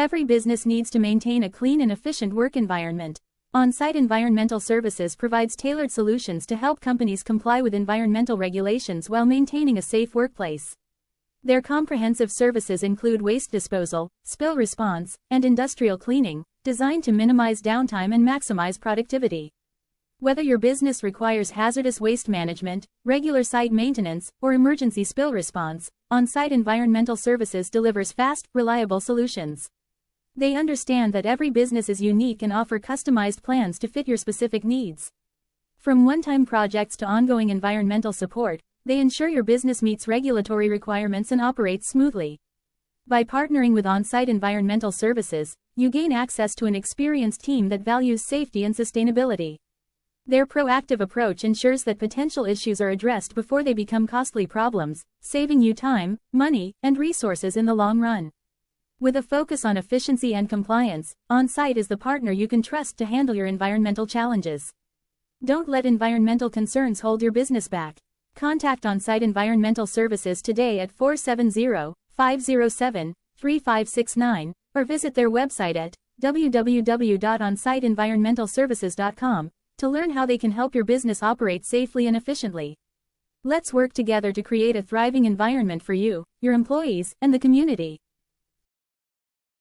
Every business needs to maintain a clean and efficient work environment. OnSite Environmental Services provides tailored solutions to help companies comply with environmental regulations while maintaining a safe workplace. Their comprehensive services include waste disposal, spill response, and industrial cleaning, designed to minimize downtime and maximize productivity. Whether your business requires hazardous waste management, regular site maintenance, or emergency spill response, OnSite Environmental Services delivers fast, reliable solutions. They understand that every business is unique and offer customized plans to fit your specific needs. From one-time projects to ongoing environmental support, they ensure your business meets regulatory requirements and operates smoothly. By partnering with OnSite Environmental Services, you gain access to an experienced team that values safety and sustainability. Their proactive approach ensures that potential issues are addressed before they become costly problems, saving you time, money, and resources in the long run. With a focus on efficiency and compliance, OnSite is the partner you can trust to handle your environmental challenges. Don't let environmental concerns hold your business back. Contact OnSite Environmental Services today at 470-507-3569 or visit their website at www.onsiteenvironmentalservices.com to learn how they can help your business operate safely and efficiently. Let's work together to create a thriving environment for you, your employees, and the community.